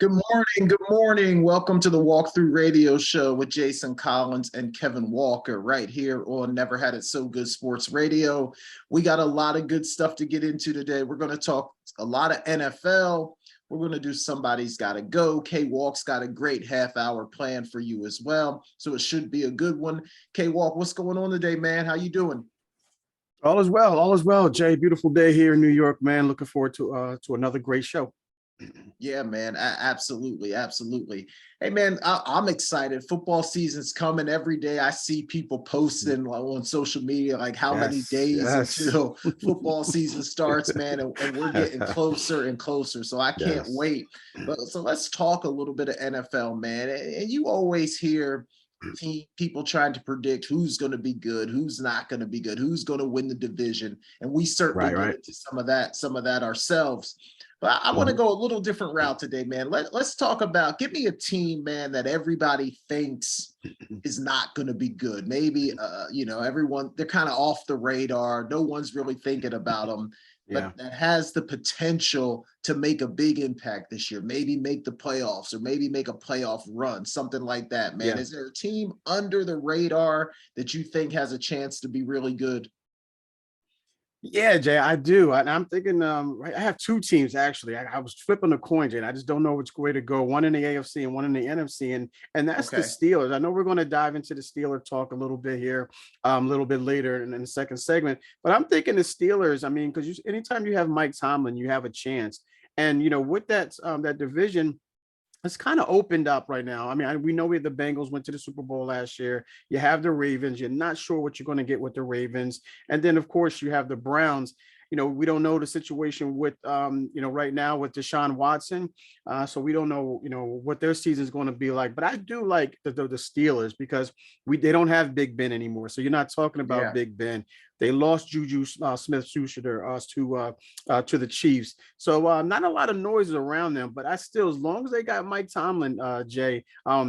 Good morning. Good morning. Welcome to the Walkthrough Radio Show with Jason Collins and Kevin Walker right here on Never Had It So Good Sports Radio. We got a lot of good stuff to get into today. We're going to talk a lot of NFL. We're going to do Somebody's Gotta Go. K-Walk's got a great half hour plan for you as well. So it should be a good one. K-Walk, what's going on today, man? How you doing? All is well. All is well, Jay. Beautiful day here in New York, man. Looking forward to another great show. Yeah, man. Absolutely. Absolutely. Hey, man, I'm excited. Football season's coming. Every day I see people posting on social media, like how many days Yes. until football season starts, man. And we're getting closer and closer. So I can't Yes. wait. But so let's talk a little bit of NFL, man. And you always hear people trying to predict who's going to be good, who's not going to be good, who's going to win the division. And we certainly get Right. into some of that ourselves. But I want to go a little different route today, man. Let's talk about, give me a team, man, that everybody thinks is not going to be good. Maybe, everyone, they're kind of off the radar. No one's really thinking about them, Yeah. but that has the potential to make a big impact this year. Maybe make the playoffs or maybe make a playoff run, something like that, man. Yeah. Is there a team under the radar that you think has a chance to be really good? Yeah, Jay, I do. I'm thinking, I have two teams actually. I was flipping a coin, Jay. And I just don't know which way to go. One in the AFC and one in the NFC, and that's the Okay. Steelers. I know we're going to dive into the Steeler talk a little bit here, a little bit later in the second segment. But I'm thinking the Steelers. I mean, because anytime you have Mike Tomlin, you have a chance. And with that division, it's kind of opened up right now. I mean, we know the Bengals went to the Super Bowl last year. You have the Ravens. You're not sure what you're going to get with the Ravens. And then, of course, you have the Browns. We don't know the situation with, right now with Deshaun Watson. So we don't know, what their season is going to be like. But I do like the Steelers because they don't have Big Ben anymore. So you're not talking about Yeah. Big Ben. They lost Juju Smith-Schuster to the Chiefs. So not a lot of noise around them. But I still, as long as they got Mike Tomlin, Jay,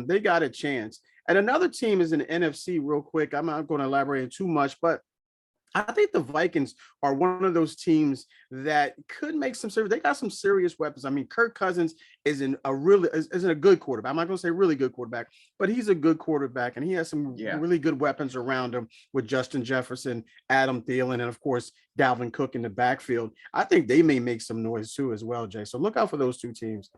they got a chance. And another team is in the NFC real quick. I'm not going to elaborate too much, but I think the Vikings are one of those teams that could make some serious. They got some serious weapons. I mean, Kirk Cousins isn't a good quarterback. I'm not going to say really good quarterback, but he's a good quarterback, and he has some really good weapons around him with Justin Jefferson, Adam Thielen, and of course Dalvin Cook in the backfield. I think they may make some noise too as well, Jay. So look out for those two teams.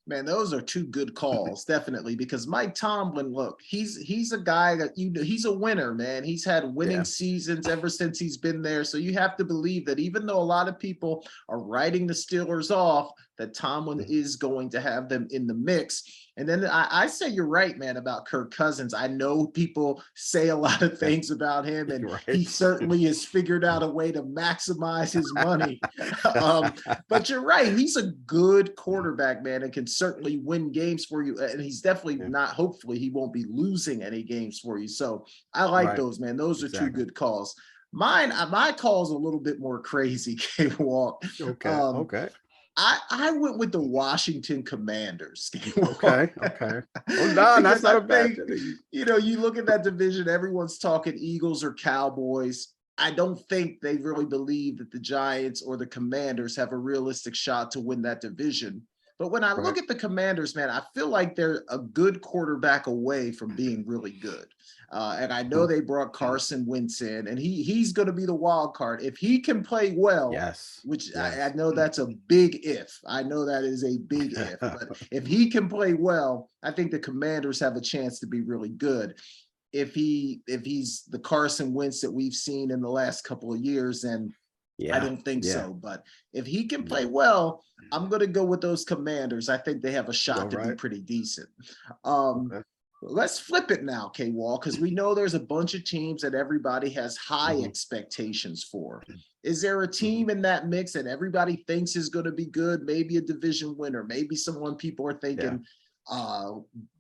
Man, those are two good calls, definitely, because Mike Tomlin, look, he's a guy that he's a winner, man. He's had winning Yeah. seasons ever since he's been there. So you have to believe that even though a lot of people are writing the Steelers off, that Tomlin is going to have them in the mix. And then I say you're right, man, about Kirk Cousins. I know people say a lot of things about him, and he Right. certainly has figured out a way to maximize his money. But you're right. He's a good quarterback, man, and can certainly win games for you. And he's definitely not, hopefully, he won't be losing any games for you. So I like those, man. Those are two good calls. My call is a little bit more crazy, K-Walk. Okay. I went with the Washington Commanders. Okay. Oh, no, that's Because not I a bad think, thing. you look at that division, everyone's talking Eagles or Cowboys. I don't think they really believe that the Giants or the Commanders have a realistic shot to win that division. But when I look at the Commanders, man, I feel like they're a good quarterback away from being really good. And I know they brought Carson Wentz in, and he's going to be the wild card. If he can play well, which I know that's a big if. I know that is a big if. But if he can play well, I think the Commanders have a chance to be really good. If he's the Carson Wentz that we've seen in the last couple of years, and I don't think so. But if he can play well, I'm going to go with those Commanders. I think they have a shot to be pretty decent. Let's flip it now, K-Wall, because we know there's a bunch of teams that everybody has high expectations for. Is there a team in that mix that everybody thinks is going to be good? Maybe a division winner, maybe someone people are thinking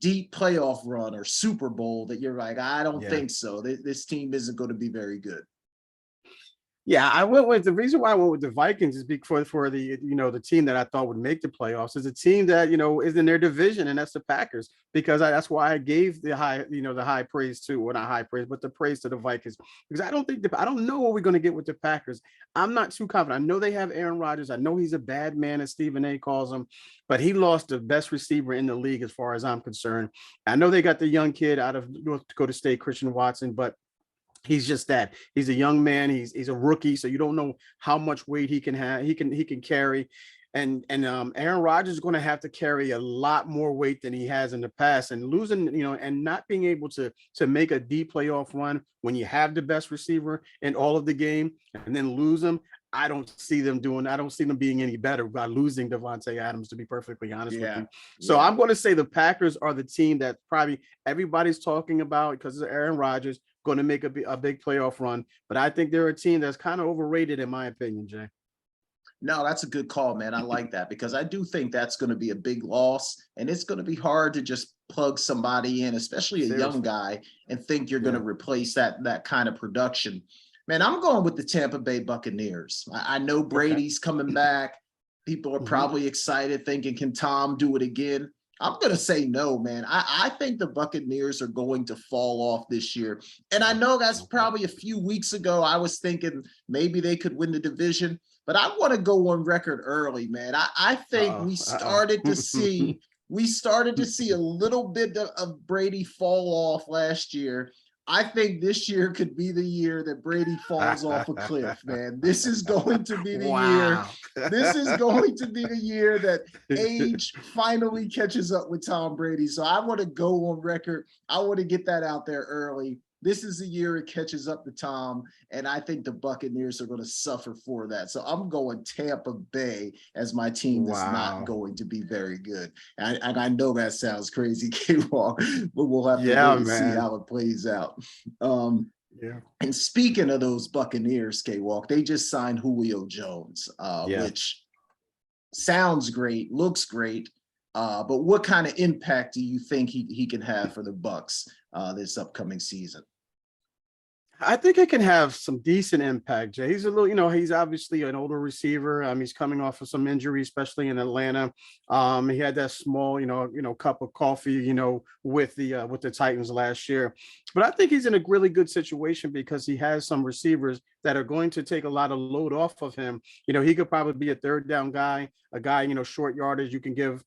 deep playoff run or Super Bowl that you're like, I don't think so. This team isn't going to be very good. Yeah, I went with the reason why I went with the Vikings is because for the the team that I thought would make the playoffs is a team that is in their division, and that's the Packers. Because that's why I gave the high praise to, well, not high praise, but the praise to the Vikings, because I don't know what we're going to get with the Packers. I'm not too confident. I know they have Aaron Rodgers. I know he's a bad man, as Stephen A. calls him, but he lost the best receiver in the league as far as I'm concerned. I know they got the young kid out of North Dakota State, Christian Watson, but he's just that. He's a young man. He's a rookie, so you don't know how much weight he can have. He can carry, and Aaron Rodgers is going to have to carry a lot more weight than he has in the past. And losing, and not being able to make a deep playoff run when you have the best receiver in all of the game, and then lose him. I don't see them doing. I don't see them being any better by losing Devontae Adams, to be perfectly honest with Yeah, you. So yeah. I'm going to say the Packers are the team that probably everybody's talking about because of Aaron Rodgers going to make a big playoff run. But I think they're a team that's kind of overrated, in my opinion, Jay. No, that's a good call, man. I like that because I do think that's going to be a big loss, and it's going to be hard to just plug somebody in, especially a young Seriously. guy, and think you're going Yeah. to replace that kind of production. Man, I'm going with the Tampa Bay Buccaneers. I know Okay. Brady's coming back. People are Hmm. probably excited, thinking, can Tom do it again? I'm going to say no, man. I think the Buccaneers are going to fall off this year. And I know that's Okay. probably a few weeks ago. I was thinking maybe they could win the division, but I want to go on record early, man. I think Uh-oh. Uh-oh. we started to see a little bit of Brady fall off last year. I think this year could be the year that Brady falls off a cliff, man. This is going to be the year. Wow. This is going to be the year that age finally catches up with Tom Brady. So I want to go on record. I want to get that out there early. This is the year it catches up to Tom, and I think the Buccaneers are going to suffer for that. So I'm going Tampa Bay as my team that's not Wow. going to be very good. And I know that sounds crazy, K-Walk, but we'll have to Yeah, wait and see man. how it plays out. Um, Yeah. and speaking of those Buccaneers, K-Walk, they just signed Julio Jones, Yeah. which sounds great, looks great. But what kind of impact do you think he can have for the Bucs this upcoming season? I think it can have some decent impact, Jay. He's a little, he's obviously an older receiver. He's coming off of some injury, especially in Atlanta. He had that small, cup of coffee, with the Titans last year. But I think he's in a really good situation because he has some receivers that are going to take a lot of load off of him. He could probably be a third down guy, a guy, short yardage you can give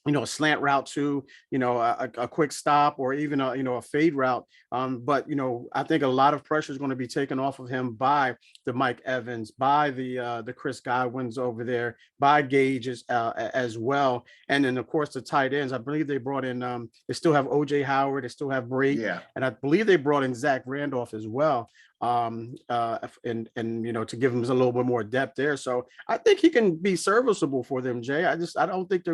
a slant route to, a quick stop or even a fade route. But I think a lot of pressure is going to be taken off of him by the Mike Evans, by the Chris Godwins over there, by Gage as well. And then, of course, the tight ends. I believe they brought in, they still have OJ Howard, they still have Brake, Yeah. and I believe they brought in Zach Randolph as well. And to give him a little bit more depth there. So I think he can be serviceable for them, Jay. I don't think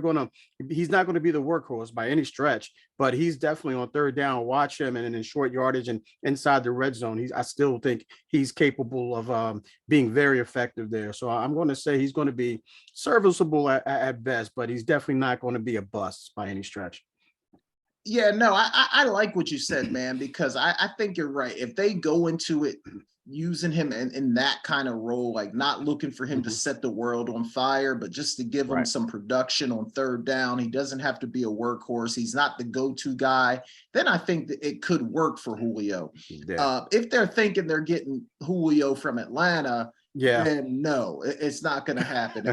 he's not going to be the workhorse by any stretch, but he's definitely on third down. Watch him, and in short yardage and inside the red zone, I still think he's capable of being very effective there. So I'm going to say he's going to be serviceable at best, but he's definitely not going to be a bust by any stretch. Yeah, no, I like what you said, man, because I think you're right. If they go into it using him in that kind of role, like not looking for him to Mhm. set the world on fire, but just to give him Right. some production on third down, he doesn't have to be a workhorse. He's not the go-to guy. Then I think that it could work for Julio. Yeah. If they're thinking they're getting Julio from Atlanta, Yeah. then no, it's not going to happen.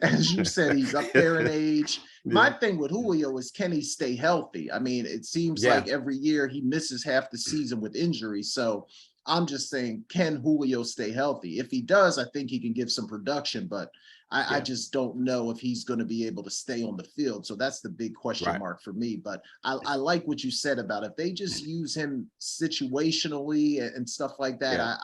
As you said, he's up there in age. My Yeah. thing with Julio is, can he stay healthy? I mean, it seems Yeah. like every year he misses half the season with injury. So I'm just saying, can Julio stay healthy? If he does, I think he can give some production, but I Yeah. just don't know if he's going to be able to stay on the field. So that's the big question Right. mark for me. But I like what you said about if they just use him situationally and stuff like that. Yeah.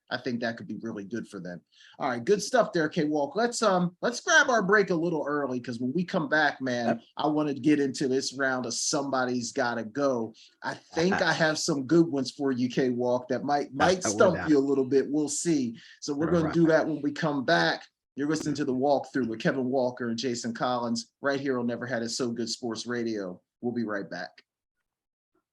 I think that could be really good for them. All right, good stuff there, K Walk. Let's grab our break a little early because when we come back, man, I want to get into this round of somebody's gotta go. I think I have some good ones for you, K Walk, that might We're stump down. you a little bit. We'll see. So we're All gonna right. do that when we come back. You're listening to the walkthrough with Kevin Walker and Jason Collins right here on Never Had It So Good Sports Radio. We'll be right back.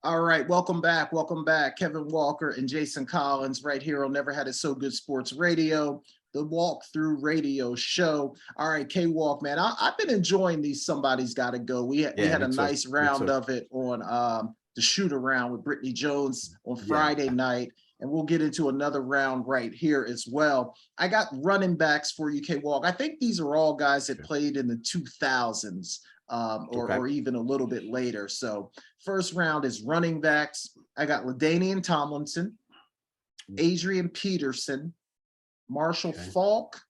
All right, welcome back. Welcome back. Kevin Walker and Jason Collins right here on Never Had It So Good Sports Radio, the Walkthrough Radio Show. All right, K-Walk, man, I've been enjoying these Somebody's Gotta Go. We had Me a too. nice Me round too. of it on the shoot around with Brittany Jones on Yeah. Friday night, and we'll get into another round right here as well. I got running backs for you, K-Walk. I think these are all guys that played in the 2000s. Or even a little bit later. So first round is running backs. I got LaDainian Tomlinson, Adrian Peterson, Marshall Faulk,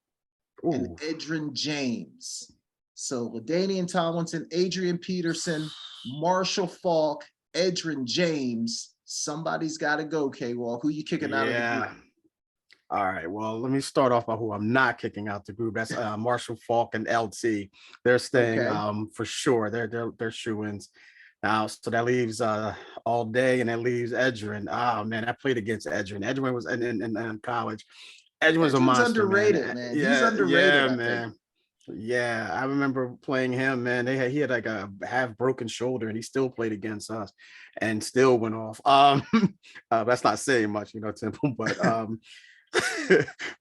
and Edgerrin James. So LaDainian Tomlinson, Adrian Peterson, Marshall Faulk, Edgerrin James. Somebody's got to go, K-Walk. Who you kicking out of the group? All right. Well, let me start off by who I'm not kicking out the group. That's Marshall Faulk and LT. They're staying for sure. They're shoo-ins. Now, so that leaves All Day, and that leaves Edgerrin. Oh man, I played against Edgerrin. Edgerrin was in college. Edgerrin was a monster, underrated, man. He's underrated, man. Yeah, I remember playing him, man. He had like a half broken shoulder, and he still played against us, and still went off. That's not saying much, Temple, but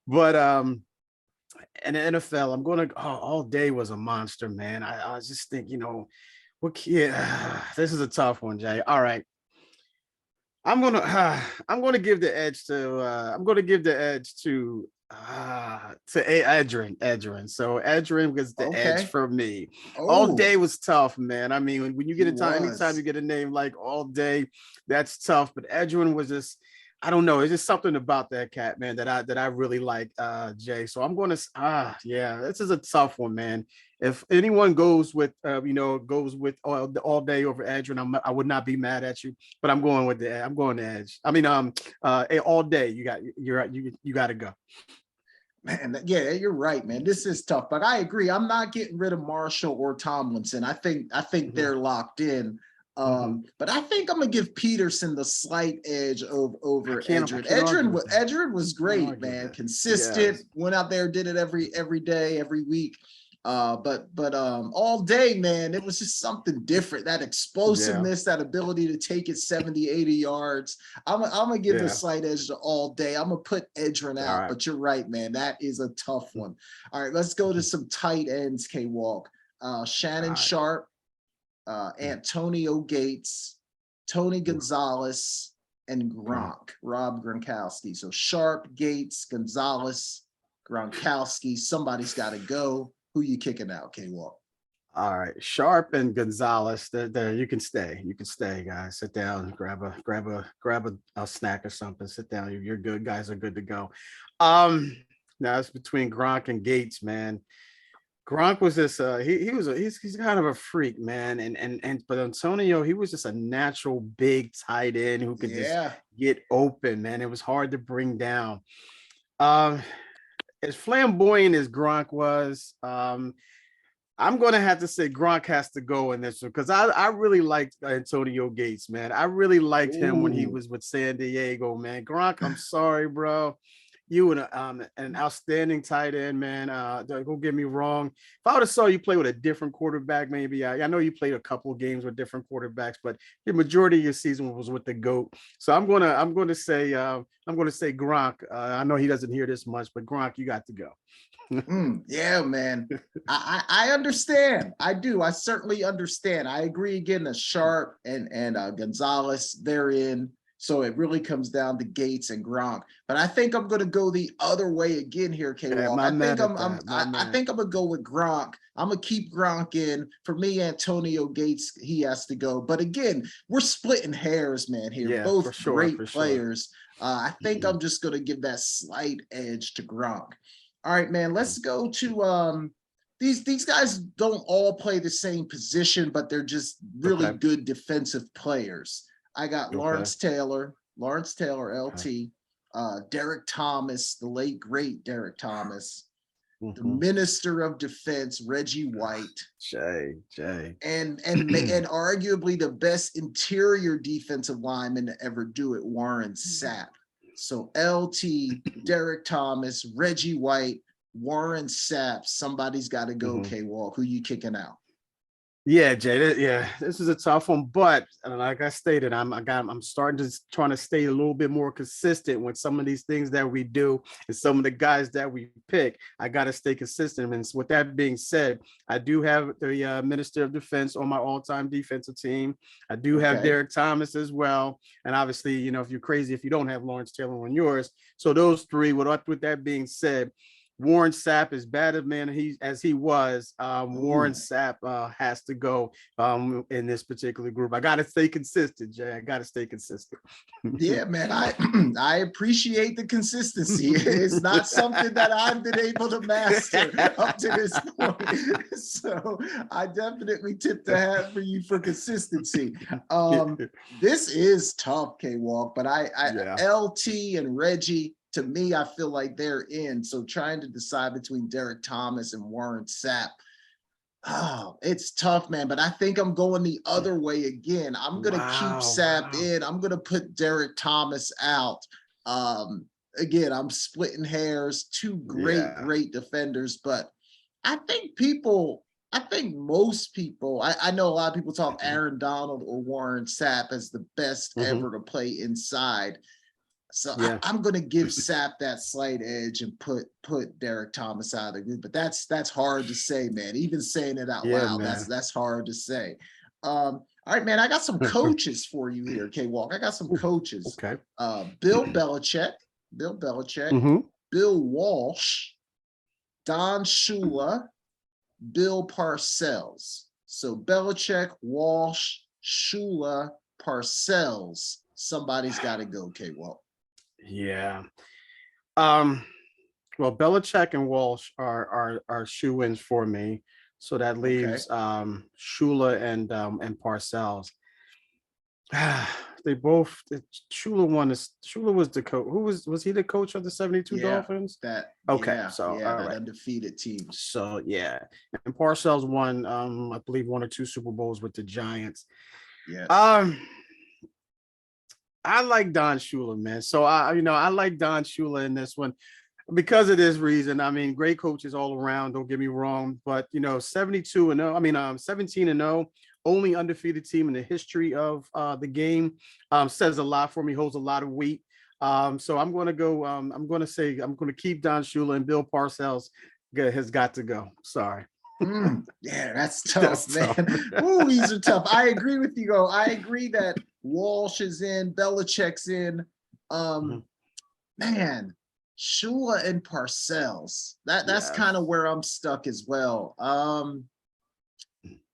but in the NFL, I'm going to All Day was a monster, man. I just think, this is a tough one, Jay. All right. I'm gonna give the edge to Edgerrin. So Edgerrin was the edge for me. All Day was tough, man. I mean, when you get anytime you get a name like All Day, that's tough. But Edgerrin was just, I don't know. It's just something about that cat, man, that I really like, Jay. So I'm going to, this is a tough one, man. If anyone goes with all Day over Edgerrin, I would not be mad at you. But I'm going with the edge. I mean, All Day. You got to go. Man, yeah, you're right, man. This is tough, but I agree. I'm not getting rid of Marshall or Tomlinson. I think they're locked in. But I think I'm gonna give Peterson the slight edge over Edgerrin. Edgerrin was great, man. Consistent, went out there, did it every day, every week. But All Day, man, it was just something different. That explosiveness, that ability to take it 70, 80 yards. I'm gonna give the slight edge to All Day. I'm gonna put Edgerrin out, but you're right, man. That is a tough one. All right, let's go to some tight ends, K-Walk. Shannon Sharp, Antonio Gates, Tony Gonzalez, and Gronk, Rob Gronkowski. So Sharp, Gates, Gonzalez, Gronkowski. Somebody's got to go. Who you kicking out, K-Walk? All right, Sharp and Gonzalez. There. You can stay. You can stay, guys. Sit down. Grab a snack or something. Sit down. You're good. Guys are good to go. Now it's between Gronk and Gates, man. Gronk was this he's kind of a freak, man, but Antonio, he was just a natural big tight end who could just get open, man. It was hard to bring down. As flamboyant as Gronk was, I'm gonna have to say Gronk has to go in this one, because I really liked Antonio Gates, man. I really liked him when he was with San Diego, man. Gronk, I'm sorry, bro. You were an outstanding tight end, man. Don't get me wrong. If I would have saw you play with a different quarterback, maybe I know you played a couple of games with different quarterbacks, but the majority of your season was with the GOAT. So I'm gonna say Gronk. I know he doesn't hear this much, but Gronk, you got to go. Yeah, man. I understand. I do. I certainly understand. I agree again. The Sharp and Gonzalez, they're in. So it really comes down to Gates and Gronk. But I think I'm going to go the other way again here, K-Walk. I think I'm going to go with Gronk. I'm going to keep Gronk in. For me, Antonio Gates, he has to go. But again, we're splitting hairs, man, here. Yeah, both great players. I think I'm just going to give that slight edge to Gronk. All right, man, let's go to these guys don't all play the same position, but they're just really good defensive players. I got Lawrence Taylor, LT, Derek Thomas, the late great Derek Thomas, the Minister of Defense, Reggie White, Jay, and arguably the best interior defensive lineman to ever do it, Warren Sapp. So LT, Derek Thomas, Reggie White, Warren Sapp. Somebody's got to go. K-Walk. Who you kicking out? Yeah, Jay. This is a tough one, but like I stated, I'm starting to trying to stay a little bit more consistent with some of these things that we do and some of the guys that we pick. I got to stay consistent. And with that being said, I do have the Minister of Defense on my all-time defensive team. I do have Okay. Derek Thomas as well, and obviously, if you're crazy if you don't have Lawrence Taylor on yours. So those three. With that being said, Warren Sapp, as bad as man as he was, Warren Ooh. Sapp has to go in this particular group. I got to stay consistent, Jay. I got to stay consistent. Yeah, man, I I appreciate the consistency. It's not something that I've been able to master up to this point. So I definitely tip the hat for you for consistency. This is tough, K-Walk, but Yeah. LT and Reggie, to me, I feel like they're in. So trying to decide between Derek Thomas and Warren Sapp. Oh, it's tough, man. But I think I'm going the other way again. I'm gonna keep Sapp in. I'm gonna put Derek Thomas out. Again, I'm splitting hairs. Two great, Yeah. great defenders, but I think I think most people, I know a lot of people talk Aaron Donald or Warren Sapp as the best Mhm. ever to play inside. So Yeah. I'm going to give Sapp that slight edge and put Derek Thomas out of the group. But that's hard to say, man. Even saying it out Yeah, loud, man. that's hard to say. All right, man. I got some coaches for you here, K Walk. I got some coaches. Okay. Bill Belichick, Bill Belichick, Hmm. Bill Walsh, Don Shula, Bill Parcells. So Belichick, Walsh, Shula, Parcells. Somebody's got to go, K Walk. Yeah. Um. Well, Belichick and Walsh are shoe-ins for me. So that Okay. leaves Shula and Parcells. They both Shula was the coach. Was he the coach of the 72 Yeah, Dolphins? Okay, yeah, so yeah, all that right. undefeated team. So yeah. And Parcells won I believe one or two Super Bowls with the Giants. Yes. Um I like Don Shula, man. So I like Don Shula in this one because of this reason. I mean, great coaches all around, don't get me wrong, but 72 and 0, 17 and 0, only undefeated team in the history of the game, says a lot for me, holds a lot of weight. So I'm going to go, I'm going to keep Don Shula, and Bill Parcells has got to go. Sorry. Yeah, that's tough, That's tough. man. Ooh, these are tough. I agree with you, though. I agree that Walsh is in, Belichick's in. Um, Mhm. Man, Shula and Parcells. That's Yeah. kind of where I'm stuck as well.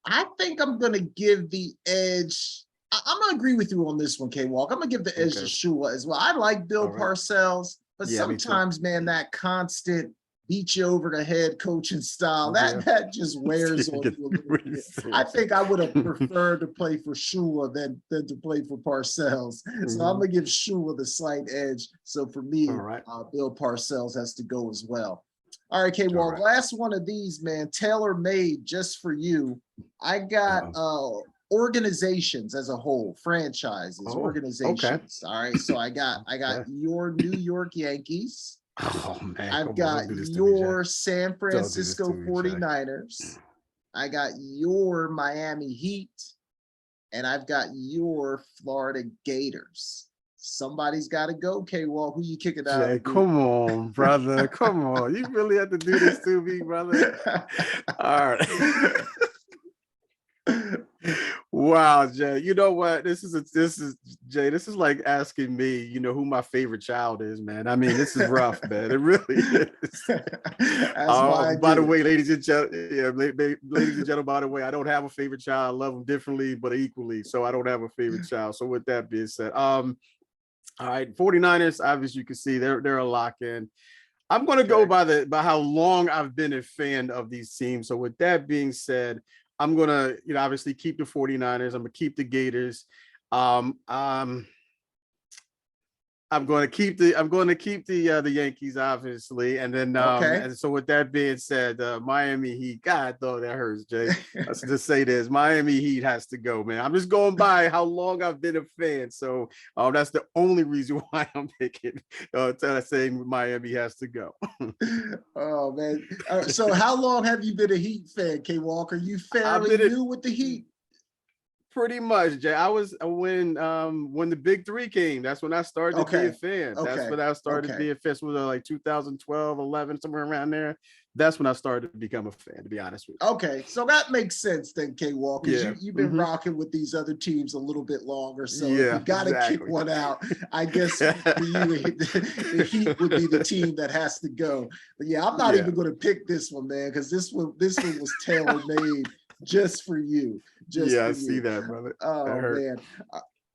I think I'm gonna give the edge. I'm gonna agree with you on this one, K Walk. I'm gonna give the edge to Okay. Shula as well. I like Bill All right. Parcells, but Yeah, me too. sometimes, man, that constant beat you over the head coaching style Yeah. that just wears on Get you a little really bit. I serious. think I would have preferred to play for Shula than to play for Parcells. So I'm Mhm. gonna give Shula the slight edge. So for All me, right. Bill Parcells has to go as well. All right, K All Walk. right. Last one of these, man, tailor made just for you. I got Uh-oh. organizations as a whole, franchises, Oh, okay. organizations. All right. So I got Okay. your New York Yankees. Oh man, I've come on, got don't do this to me, Jay. your San Don't do this to Francisco me, Jay. 49ers. I got your Miami Heat, and I've got your Florida Gators. Somebody's got to go, K Wall. Who you kicking out of the Jay, group? come on, brother. Come on. You really have to do this to me, brother. All right. Wow, Jay. You know what? This is Jay. This is like asking me, who my favorite child is, man. I mean, this is rough, man. It really is. That's why I By the did it. way, ladies and gentlemen, yeah, ladies and gentlemen, by the way, I don't have a favorite child. I love them differently, but equally. So I don't have a favorite child. So with that being said, all right, 49ers, obviously you can see they're a lock in. I'm going to go Okay. by how long I've been a fan of these teams. So with that being said, I'm going to, obviously keep the 49ers. I'm going to keep the Gators. Um, um, I'm going to keep the Yankees, obviously, and then Okay. and so with that being said, Miami Heat. God, though that hurts, Jay. Let's just say this: Miami Heat has to go, man. I'm just going by how long I've been a fan, so that's the only reason why I'm picking. Saying Miami has to go. Oh man. So how long have you been a Heat fan, K Walker? You I've fairly been new with the Heat? Pretty much, Jay. I was when the big three came. That's when I started to be a Okay. fan. That's Okay. when I started to Okay. be a fan. Was like 2012, 11, somewhere around there. That's when I started to become a fan, to be honest with Okay, so that makes sense then, K Walk, because you. you've Yeah. been rocking with these other teams a little bit longer. So if you Yeah, got to kick exactly. one out, I guess for you, the Heat would be the team that has to go. But yeah, I'm not Yeah. even going to pick this one, man, because this one was tailor made just for you, just Yeah, for I see you. that, brother. That Oh hurt. man.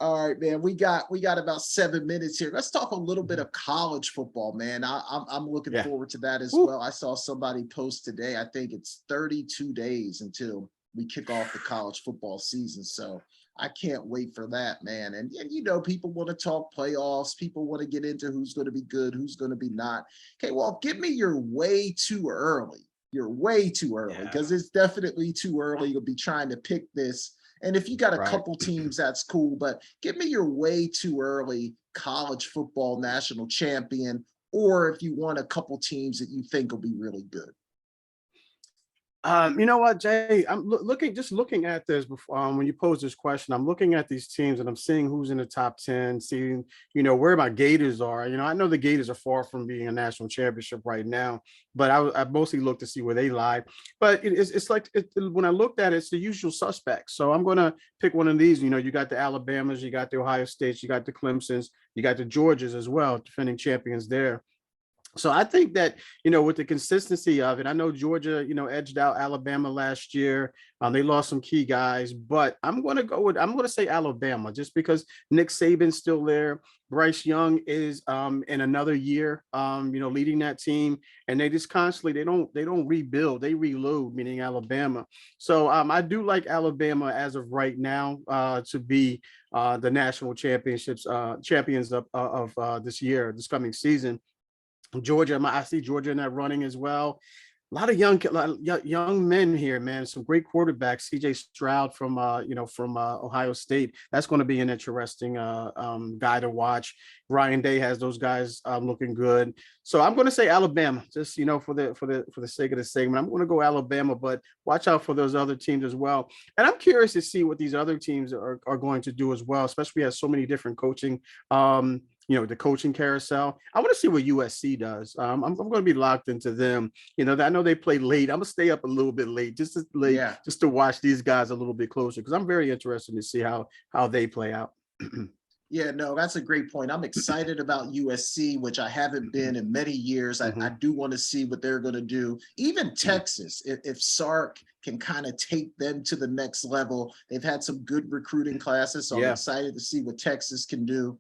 All right, man. We got about 7 minutes here. Let's talk a little bit of college football, man. I'm looking Yeah. forward to that as Woo. well. I saw somebody post today. I think it's 32 days until we kick off the college football season. So I can't wait for that, man. And you know, people want to talk playoffs. People want to get into who's going to be good, who's going to be not. Okay, well, give me your way too early. You're way too early because it's definitely too early to be trying to pick this. And if you got a couple teams, that's cool. But give me your way too early college football national champion, or if you want a couple teams that you think will be really good. You know what, Jay? I'm looking at this before when you pose this question. I'm looking at these teams and I'm seeing who's in the top 10, seeing where my Gators are. I know the Gators are far from being a national championship right now, but I mostly look to see where they lie. But it's like when I looked at it, it's the usual suspects. So I'm going to pick one of these. You got the Alabamas, you got the Ohio States, you got the Clemsons, you got the Georgias as well, defending champions there. So I think that, with the consistency of it, I know Georgia, edged out Alabama last year. They lost some key guys, but I'm going to say Alabama just because Nick Saban's still there. Bryce Young is in another year, leading that team, and they just constantly, they don't rebuild, they reload, meaning Alabama. So I do like Alabama as of right now to be the national champions of this year, this coming season. Georgia, I see Georgia in that running as well. A lot of young men here, man. Some great quarterbacks. C.J. Stroud from Ohio State. That's going to be an interesting guy to watch. Ryan Day has those guys looking good. So I'm going to say Alabama, just for the sake of the segment. I'm going to go Alabama, but watch out for those other teams as well. And I'm curious to see what these other teams are going to do as well, especially as so many different coaching. The coaching carousel. I want to see what USC does. I'm going to be locked into them. I know they play late. I'm going to stay up a little bit late, just to watch these guys a little bit closer because I'm very interested to see how they play out. Yeah, no, that's a great point. I'm excited about USC, which I haven't been in many years. I do want to see what they're going to do. Even Texas, if Sark can kind of take them to the next level. They've had some good recruiting classes, so I'm excited to see what Texas can do.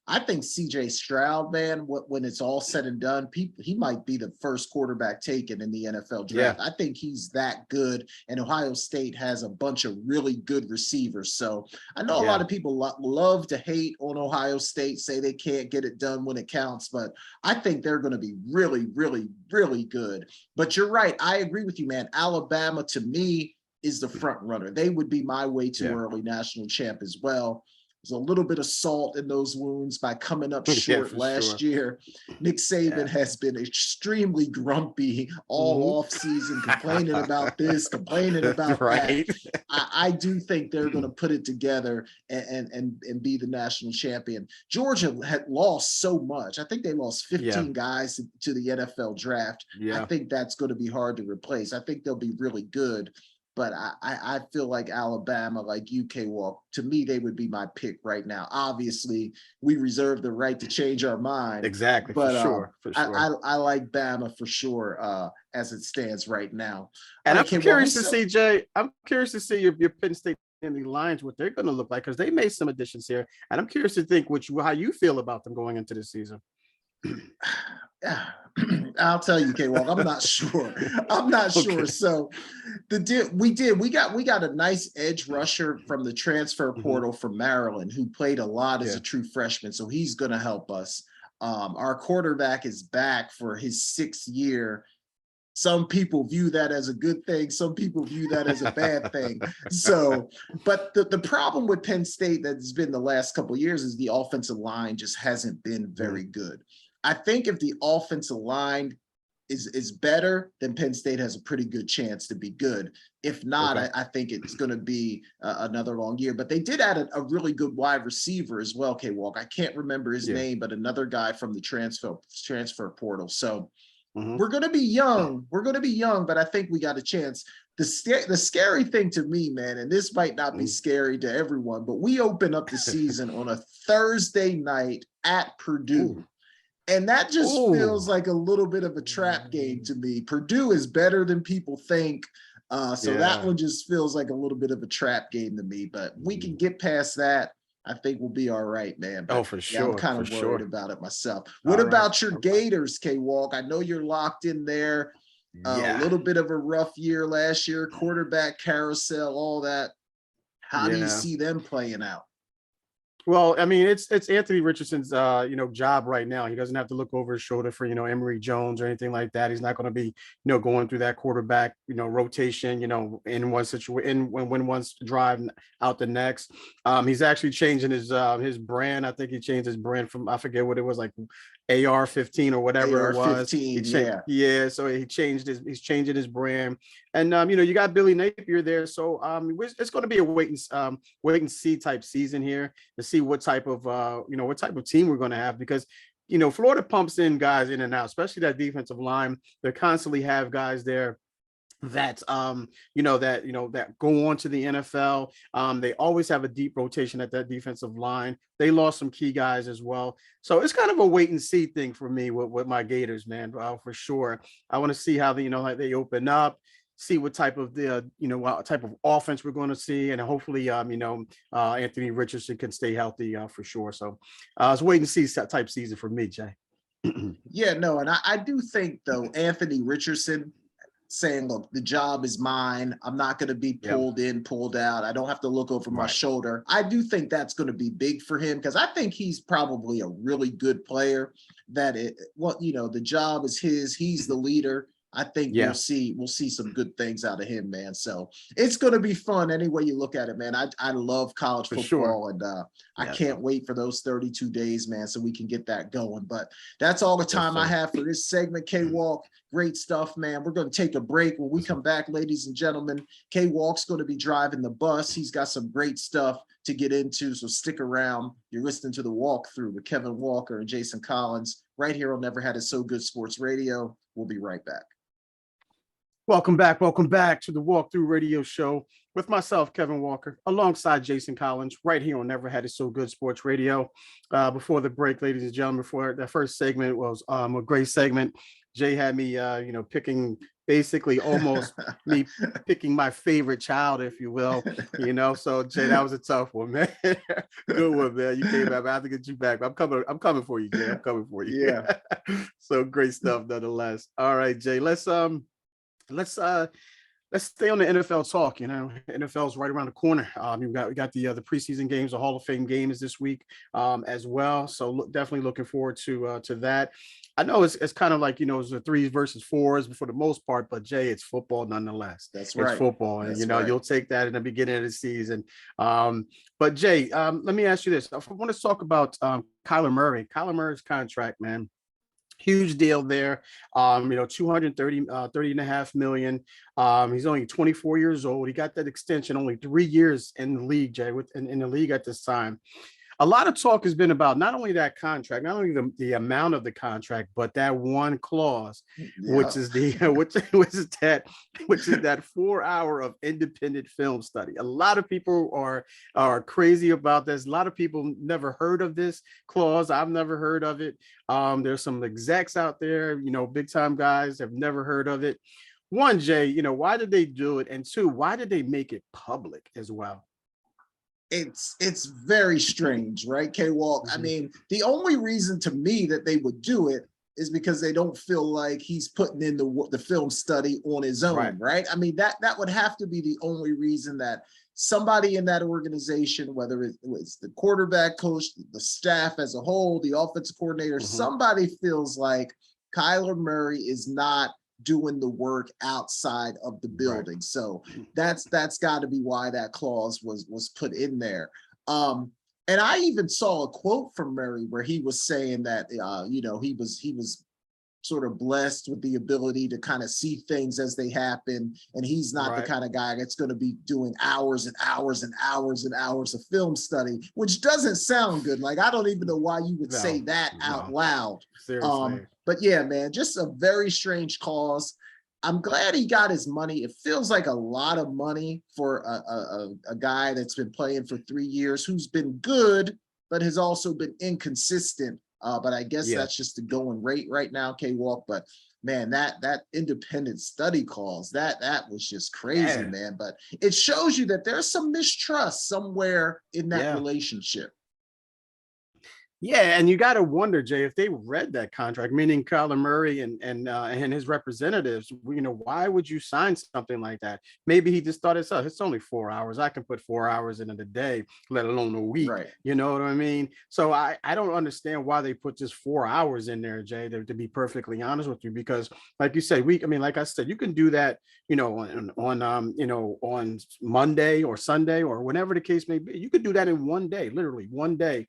I think CJ Stroud, man, when it's all said and done, he might be the first quarterback taken in the NFL draft. I think he's that good, and Ohio State has a bunch of really good receivers. So I know a lot of people love to hate on Ohio State, say they can't get it done when it counts, but I think they're going to be really, really, really good. But you're right. I agree with you, man. Alabama, to me, is the front runner. They would be my way too early national champ as well. There's a little bit of salt in those wounds by coming up short last year. Nick Saban has been extremely grumpy all off season, complaining about this, complaining about that. I do think they're going to put it together and be the national champion. Georgia had lost so much. I think they lost 15 guys to the NFL draft. I think that's going to be hard to replace. I think they'll be really good. But I feel like Alabama, like UK Walk, to me, they would be my pick right now. Obviously, we reserve the right to change our mind. Exactly, but, for sure. I like Bama for sure as it stands right now. And I'm curious to see, Jay, I'm curious to see your Penn State and the Lions, what they're going to look like, because they made some additions here. And I'm curious to think how you feel about them going into the season. Yeah, I'll tell you, K-Walk, I'm not sure. I'm not sure. Okay. So we got a nice edge rusher from the transfer Mhm. portal from Maryland who played a lot as Yeah. a true freshman. So he's gonna help us. Our quarterback is back for his 6th year. Some people view that as a good thing. Some people view that as a bad thing. So, but the problem with Penn State that's been the last couple of years is the offensive line just hasn't been Mhm. very good. I think if the offensive line is better, then Penn State has a pretty good chance to be good. If not, Okay. I think it's going to be another long year. But they did add a really good wide receiver as well, K-Walk. I can't remember his Yeah. name, but another guy from the transfer portal. So Mhm. we're going to be young. We're going to be young, but I think we got a chance. The scary thing to me, man, and this might not be Mhm. scary to everyone, but we open up the season on a Thursday night at Ooh. Purdue. And that just Ooh. feels like a little bit of a trap game to me. Purdue is better than people think. So that Yeah. one just feels like a little bit of a trap game to me. But we can get past that. I think we'll be all right, man. Oh, But for yeah, I'm sure. kind For of worried sure. about it myself. What All right. about your All right. Gators, K Walk? I know you're locked in there. A Yeah. little bit of a rough year last year, quarterback carousel, all that. How do you Yeah. see them playing out? Well, I mean, it's Anthony Richardson's job right now. He doesn't have to look over his shoulder for, Emory Jones or anything like that. He's not going to be, going through that quarterback, rotation, in one situation when one's drive out the next. He's actually changing his brand. I think he changed his brand from, I forget what it was, like AR-15 or whatever it was. AR-15, yeah. Yeah, so he's changing his brand. And you got Billy Napier there. So it's going to be a wait and see type season here to see what type of what type of team we're going to have, because Florida pumps in guys in and out, especially that defensive line. They constantly have guys there that that go on to the NFL. They always have a deep rotation at that defensive line. They lost some key guys as well. So it's kind of a wait and see thing for me with my Gators, man, for sure. I want to see how like they open up, see what type of what type of offense we're going to see, and hopefully Anthony Richardson can stay healthy for sure. So it's wait and see type season for me, Jay. Yeah, no, and I do think though Anthony Richardson saying, look, the job is mine. I'm not going to be Yeah. pulled in, pulled out. I don't have to look over my Right. shoulder. I do think that's going to be big for him because I think he's probably a really good player that the job is his. He's the leader. I think Yeah. we'll see some good things out of him, man. So it's going to be fun any way you look at it, man. I love college For sure. football and I Yeah. can't wait for those 32 days, man, so we can get that going. But that's all the Yes, time I sir. have for this segment, K Walk. Great stuff, man. We're going to take a break. When we come back, ladies and gentlemen, K Walk's going to be driving the bus. He's got some great stuff to get into, so stick around. You're listening to the walkthrough with Kevin Walker and Jason Collins right here on Never Had It So Good Sports Radio. We'll be right back. Welcome back to the Walkthrough Radio Show with myself, Kevin Walker, alongside Jason Collins, right here on Never Had It So Good Sports Radio. Before the break, ladies and gentlemen, before the first segment was a great segment. Jay had me, picking basically almost me picking my favorite child, if you will. So Jay, that was a tough one, man. Good one, man. You came back. I have to get you back. I'm coming for you, Jay. I'm coming for you. Yeah. So great stuff, nonetheless. All right, Jay. Let's stay on the NFL talk. NFL's right around the corner. We got the preseason games, the Hall of Fame games this week as well. So definitely looking forward to that. I know it's kind of like it's the 3s versus 4s for the most part, but Jay, it's football nonetheless. That's It's right. football, and That's right. you'll take that in the beginning of the season. But Jay, let me ask you this: I want to talk about Kyler Murray. Kyler Murray's contract, man. Huge deal there. 30 and a half million. He's only 24 years old. He got that extension only 3 years in the league, Jay, in the league at this time. A lot of talk has been about not only that contract, not only the amount of the contract, but that one clause, which is which is that 4 hour of independent film study. A lot of people are crazy about this. A lot of people never heard of this clause. I've never heard of it. There's some execs out there, big time guys have never heard of it. One, Jay, why did they do it? And two, why did they make it public as well? it's very strange, right, K-Walk? I mean, the only reason to me that they would do it is because they don't feel like he's putting in the film study on his own, right? I mean, that would have to be the only reason that somebody in that organization, whether it was the quarterback coach, the staff as a whole, the offensive coordinator, somebody feels like Kyler Murray is not doing the work outside of the building. So that's got to be why that clause was put in there. And I even saw a quote from Murray where he was saying that he was sort of blessed with the ability to kind of see things as they happen, and he's not the kind of guy that's going to be doing hours and hours and hours and hours of film study, which doesn't sound good. Like, I don't even know why you would say that out loud. Seriously. But yeah, man, just a very strange cause. I'm glad he got his money. It feels like a lot of money for a guy that's been playing for 3 years, who's been good, but has also been inconsistent. But I guess that's just the going rate right now, K-Walk. But man, that independent study calls, that was just crazy, man. But it shows you that there's some mistrust somewhere in that relationship. Yeah, and you got to wonder, Jay, if they read that contract, meaning Kyler Murray and his representatives, why would you sign something like that? Maybe he just thought it's only 4 hours. I can put 4 hours in a day, let alone a week. Right. You know what I mean? So I don't understand why they put just 4 hours in there, Jay, to be perfectly honest with you, because like you said, like I said, you can do that, on Monday or Sunday or whenever the case may be. You could do that in one day, literally one day.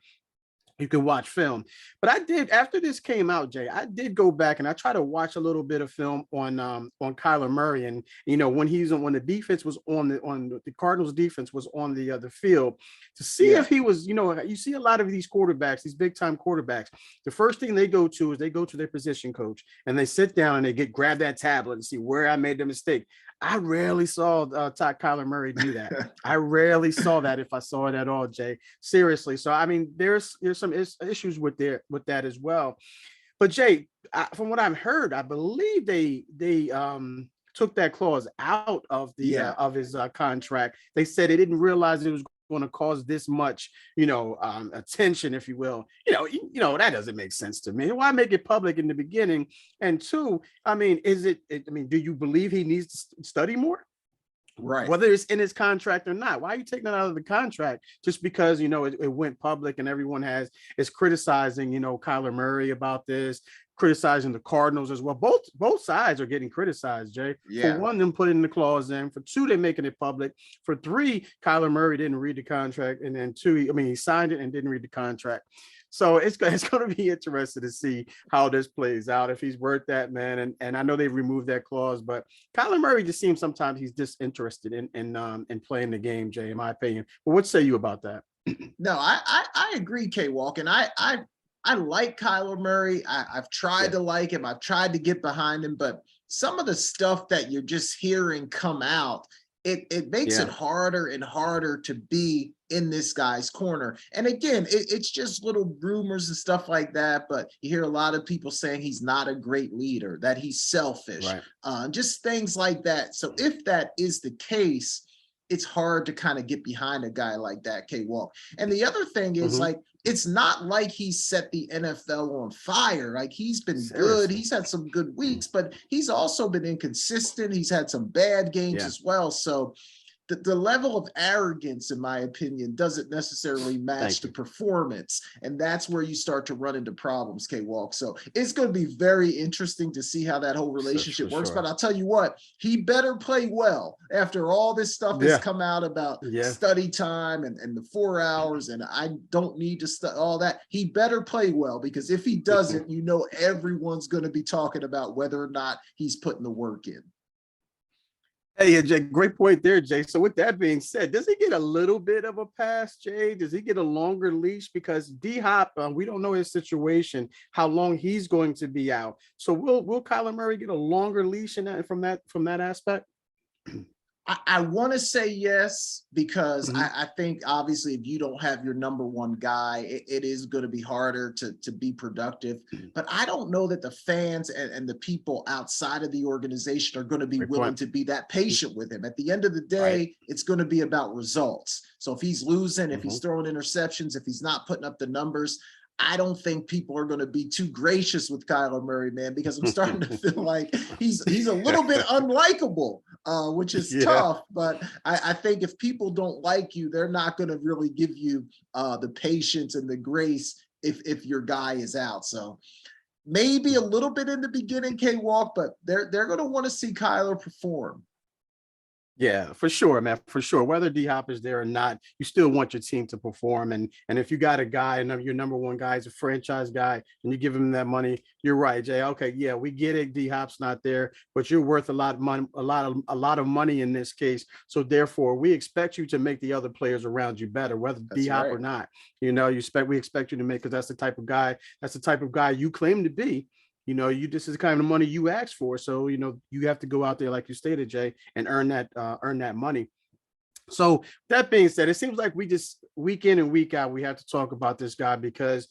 You can watch film. But I did, after this came out, Jay, I did go back and I tried to watch a little bit of film on Kyler Murray. And when the defense was on the Cardinals defense was on the field, to see if he was, you see a lot of these quarterbacks, these big time quarterbacks, the first thing they go to is they go to their position coach and they sit down and they grab that tablet and see where I made the mistake. I rarely saw Kyler Murray do that. I rarely saw that, if I saw it at all, Jay. Seriously. So I mean, there's some issues with that as well. But Jay, from what I've heard, I believe they took that clause out of of his contract. They said they didn't realize it was going to cause this much, attention, if you will. That doesn't make sense to me. Why make it public in the beginning? And two, I mean, do you believe he needs to study more? Right. Whether it's in his contract or not. Why are you taking it out of the contract just because, it went public and everyone is criticizing, Kyler Murray about this, criticizing the Cardinals as well. Both sides are getting criticized, Jay. For one, them putting the clause in. For two, they're making it public. For three, Kyler Murray didn't read the contract. And then two, he signed it and didn't read the contract. So it's going to be interesting to see how this plays out, if he's worth that, man. And I know they've removed that clause, but Kyler Murray just seems sometimes he's disinterested in playing the game, Jay, in my opinion. But what say you about that? No, I agree, K-Walk. And I like Kyler Murray. I've tried to like him. I've tried to get behind him, but some of the stuff that you're just hearing come out, it makes it harder and harder to be in this guy's corner. And again, it's just little rumors and stuff like that, but you hear a lot of people saying he's not a great leader, that he's selfish, just things like that. So if that is the case, it's hard to kind of get behind a guy like that, K-Walk. And the other thing is, like, it's not like he set the NFL on fire. Like, he's been good. He's had some good weeks, but he's also been inconsistent. He's had some bad games as well. So the level of arrogance, in my opinion, doesn't necessarily match the performance. And that's where you start to run into problems, K-Walk. So it's going to be very interesting to see how that whole relationship works. But I'll tell you what, he better play well after all this stuff has come out about study time and the 4 hours. And I don't need to study all that. He better play well, because if he doesn't, everyone's going to be talking about whether or not he's putting the work in. Hey, Jay, great point there, Jay. So with that being said, does he get a little bit of a pass, Jay? Does he get a longer leash? Because D-Hop, we don't know his situation, how long he's going to be out. So will Kyler Murray get a longer leash from that aspect? I want to say yes, because Mhm. I think obviously if you don't have your number one guy, it is going to be harder to be productive. But I don't know that the fans and the people outside of the organization are going to be Great willing point. to be that patient with him. At the end of the Right. day, it's going to be about results. So if he's losing, if he's Mhm. throwing interceptions, if he's not putting up the numbers, I don't think people are going to be too gracious with Kyler Murray, man, because I'm starting to feel like he's a little bit unlikable, which is Yeah. tough. But I think if people don't like you, they're not going to really give you the patience and the grace if your guy is out. So maybe a little bit in the beginning, K Walk, but they're going to want to see Kyler perform. Yeah, for sure, man, for sure. Whether D Hop is there or not, you still want your team to perform. And if you got a guy, and your number one guy is a franchise guy, and you give him that money, you're right, Jay. Okay, yeah, we get it. D Hop's not there, but you're worth a lot of money, a lot of money in this case. So therefore, we expect you to make the other players around you better, whether D That's Hop right. or not. We expect you to make, because that's the type of guy, you claim to be. This is the kind of money you asked for. So, you have to go out there, like you stated, Jay, and earn that money. So that being said, it seems like we just week in and week out, we have to talk about this guy, because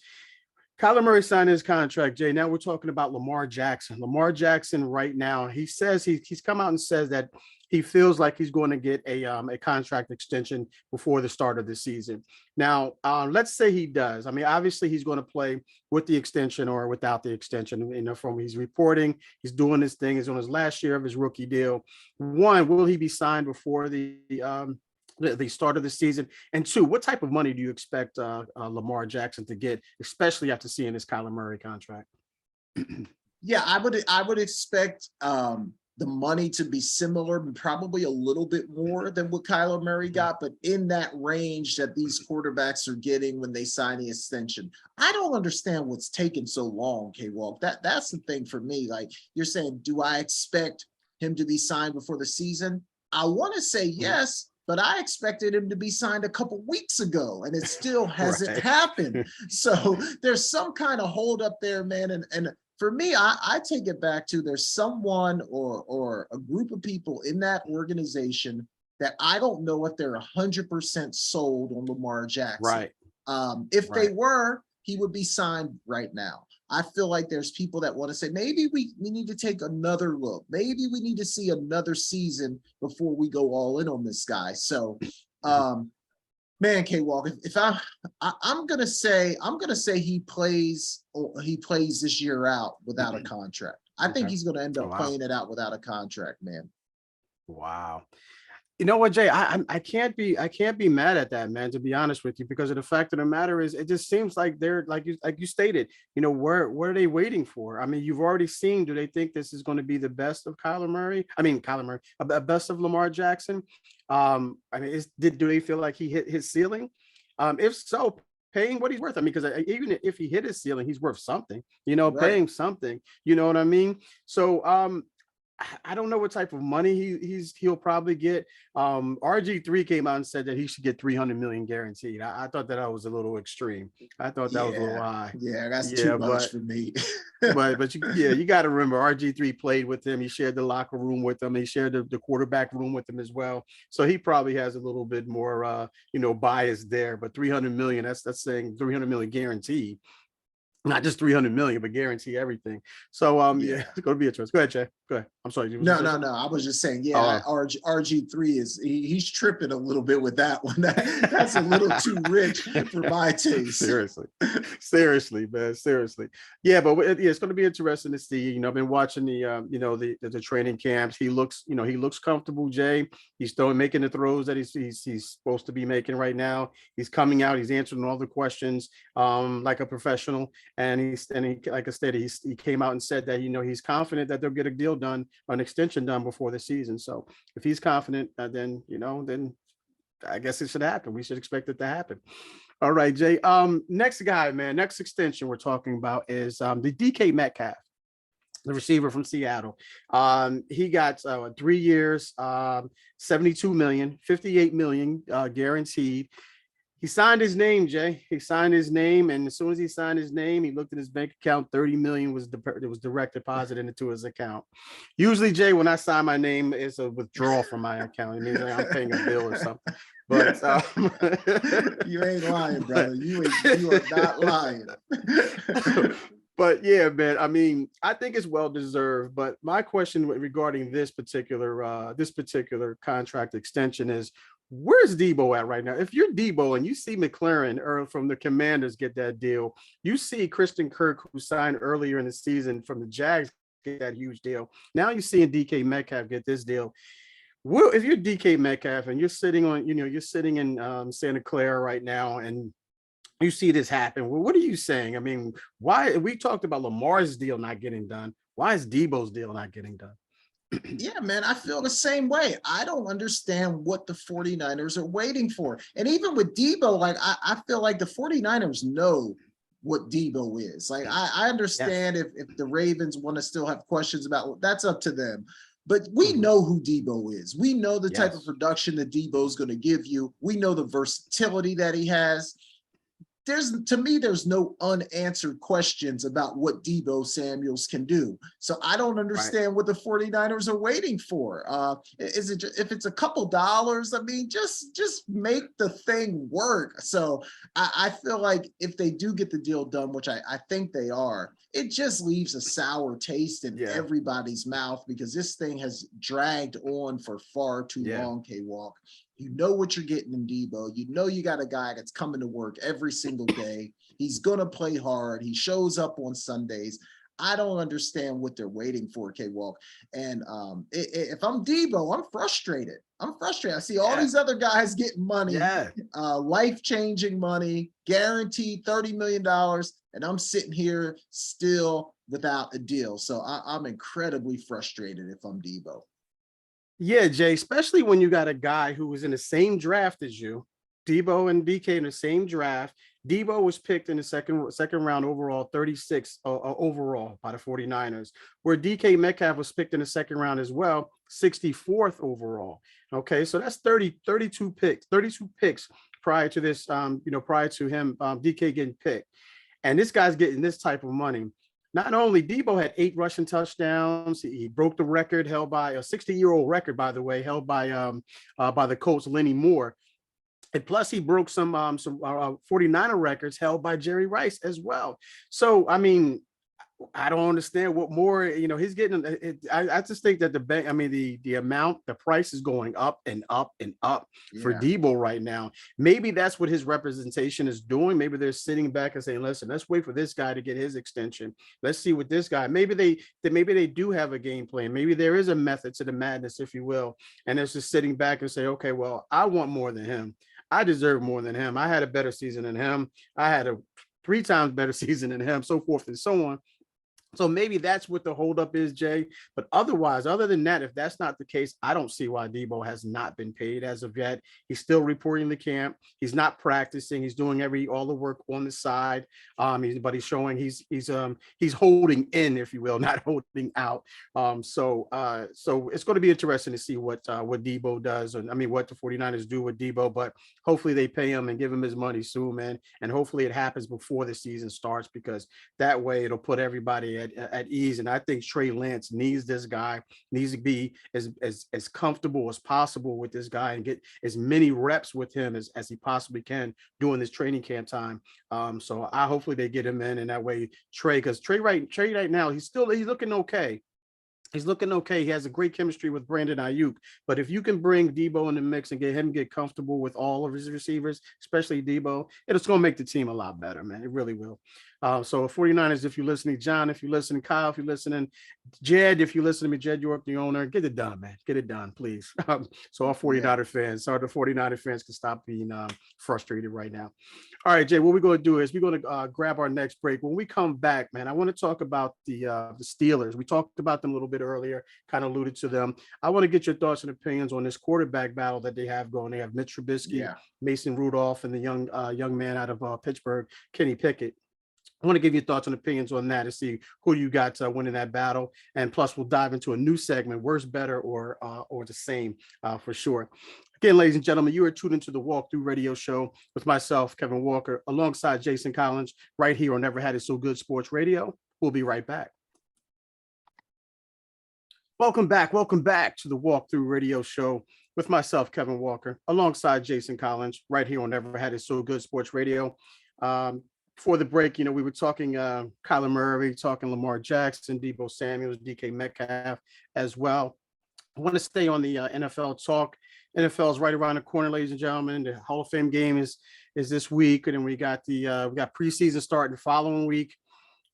Kyler Murray signed his contract, Jay. Now we're talking about Lamar Jackson. Lamar Jackson right now, he says he's come out and says that he feels like he's going to get a contract extension before the start of the season. Now, let's say he does. I mean, obviously he's going to play with the extension or without the extension. From he's reporting, he's doing this thing. He's on his last year of his rookie deal. One, will he be signed before the start of the season? And two, what type of money do you expect Lamar Jackson to get, especially after seeing this Kyler Murray contract? Yeah, I would expect the money to be similar, probably a little bit more than what Kyler Murray got, but in that range that these quarterbacks are getting when they sign the extension. I don't understand what's taking so long, K Walk. That's the thing for me. Like you're saying, do I expect him to be signed before the season? I want to say yes, but I expected him to be signed a couple weeks ago, and it still hasn't Right. happened. So there's some kind of hold up there, man. And for me, I take it back to there's someone or a group of people in that organization that I don't know if they're 100% sold on Lamar Jackson. Right. If they Right. were, he would be signed right now. I feel like there's people that want to say maybe we need to take another look. Maybe we need to see another season before we go all in on this guy. So, man, K Walk, if I'm gonna say he plays this year out without a contract. I think Okay. he's gonna end Oh, up wow. playing it out without a contract, man. Wow. You know what, Jay? I can't be mad at that, man. To be honest with you, because of the fact of the matter is, it just seems like they're like you stated. What are they waiting for? I mean, you've already seen. Do they think this is going to be the best of Kyler Murray? I mean, Kyler Murray, best of Lamar Jackson. I mean, do they feel like he hit his ceiling? If so, paying what he's worth. I mean, because even if he hit his ceiling, he's worth something. Right. Paying something. You know what I mean? So, I don't know what type of money he'll probably get. RG3 came out and said that he should get 300 million guaranteed. I thought that was a little extreme. I thought that was a little Yeah. high. Yeah, that's too Yeah, much but for me. you got to remember, RG3 played with him. He shared the locker room with him. He shared the quarterback room with him as well. So he probably has a little bit more bias there. But 300 million, that's saying 300 million guaranteed. Not just 300 million, but guarantee everything. So yeah, Yeah. it's gonna be interesting. Go ahead, Jay. Go ahead. I'm sorry, you was No, gonna say no, something? no. I was just saying, yeah, Oh, RG3 he's tripping a little bit with that one. That's a little too rich for my taste. seriously, seriously, man, seriously. Yeah, but it's going to be interesting to see. I've been watching the training camps. He looks comfortable. Jay, he's making the throws that he's supposed to be making right now. He's coming out. He's answering all the questions like a professional. And he like I said, he came out and said that he's confident that they'll get a deal done, an extension done before the season. So if he's confident, then I guess it should happen. We should expect it to happen. All right, Jay. Next guy, man. Next extension we're talking about is the DK Metcalf, the receiver from Seattle. He got 3 years, 72 million, 58 million guaranteed. He signed his name, Jay. He signed his name, and as soon as he signed his name, he looked at his bank account. 30 million was direct deposited into his account. Usually, Jay, when I sign my name, it's a withdrawal from my account. It means like I'm paying a bill or something. But you ain't lying, brother. You are not lying. But yeah, man. I mean, I think it's well deserved. But my question regarding this particular contract extension is, where's Debo at right now? If you're Debo and you see McLaren or from the Commanders get that deal, you see Christian Kirk, who signed earlier in the season from the Jags, get that huge deal. Now you're seeing DK Metcalf get this deal. Well, if you're DK Metcalf and you're sitting in Santa Clara right now and you see this happen, well, what are you saying? I mean, why we talked about Lamar's deal not getting done? Why is Debo's deal not getting done? Yeah, man, I feel the same way. I don't understand what the 49ers are waiting for. And even with Debo, like I feel like the 49ers know what Debo is. Like I understand if the Ravens want to still have questions about, that's up to them. But we know who Debo is. We know the type of production that Debo is going to give you. We know the versatility that he has. To me, there's no unanswered questions about what Debo Samuels can do. So I don't understand what the 49ers are waiting for. Is it if it's a couple dollars? I mean, just make the thing work. So I feel like if they do get the deal done, which I think they are, it just leaves a sour taste in everybody's mouth because this thing has dragged on for far too long, K-Walk. You know what you're getting in Debo. You know you got a guy that's coming to work every single day. He's going to play hard. He shows up on Sundays. I don't understand what they're waiting for, K-Walk. And if I'm Debo, I'm frustrated. I see all these other guys getting money, life-changing money, guaranteed $30 million, and I'm sitting here still without a deal. So I'm incredibly frustrated if I'm Debo. Yeah, Jay, especially when you got a guy who was in the same draft as you, Debo and DK in the same draft. Debo was picked in the second round overall, 36 overall by the 49ers, where DK Metcalf was picked in the second round as well, 64th overall. Okay, so that's 32 picks prior to this, prior to him, DK getting picked. And this guy's getting this type of money. Not only Debo had 8 rushing touchdowns, he broke the record held by a 60-year-old record, by the way, held by the Colts, Lenny Moore. And plus he broke some 49er records held by Jerry Rice as well. So, I mean, I don't understand what more, he's getting. I just think that the price is going up and up and up for Debo right now. Maybe that's what his representation is doing. Maybe they're sitting back and saying, listen, let's wait for this guy to get his extension. Let's see what this guy, maybe they do have a game plan. Maybe there is a method to the madness, if you will. And it's just sitting back and say, okay, well, I want more than him. I deserve more than him. I had a better season than him. I had a 3 times better season than him, so forth and so on. So maybe that's what the holdup is, Jay. But otherwise, other than that, if that's not the case, I don't see why Debo has not been paid as of yet. He's still reporting to camp. He's not practicing. He's doing all the work on the side. But he's showing he's holding in, if you will, not holding out. So it's going to be interesting to see what Debo does, what the 49ers do with Debo. But hopefully they pay him and give him his money soon, man. And hopefully it happens before the season starts, because that way it'll put everybody at ease. And I think Trey Lance needs this guy, needs to be as comfortable as possible with this guy and get as many reps with him as he possibly can during this training camp time. So hopefully they get him in, and that way because Trey right now, he's looking okay. He's looking okay. He has a great chemistry with Brandon Ayuk. But if you can bring Debo in the mix and get comfortable with all of his receivers, especially Debo, it's going to make the team a lot better, man. It really will. So 49ers, if you're listening, John, if you're listening, Kyle, if you're listening, Jed, if you're listening to me, Jed York, the owner, get it done, man. Get it done, please. So our 49er fans, the 49er fans can stop being frustrated right now. All right, Jay, what we're going to do is we're going to grab our next break. When we come back, man, I want to talk about the Steelers. We talked about them a little bit earlier, kind of alluded to them. I want to get your thoughts and opinions on this quarterback battle that they have going. They have Mitch Trubisky, Mason Rudolph, and the young man out of Pittsburgh, Kenny Pickett. I want to give you thoughts and opinions on that and see who you got winning that battle. And plus, we'll dive into a new segment, worse, better, or the same, for sure. Again, ladies and gentlemen, you are tuned into the Walkthrough Radio Show with myself, Kevin Walker, alongside Jason Collins, right here on Never Had It So Good Sports Radio. We'll be right back. Welcome back to the Walkthrough Radio Show with myself, Kevin Walker, alongside Jason Collins, right here on Never Had It So Good Sports Radio. Before the break, we were talking Kyler Murray, talking Lamar Jackson, Deebo Samuels, DK Metcalf as well. I want to stay on the NFL talk. NFL is right around the corner, ladies and gentlemen. The Hall of Fame game is this week, and then we got preseason starting the following week.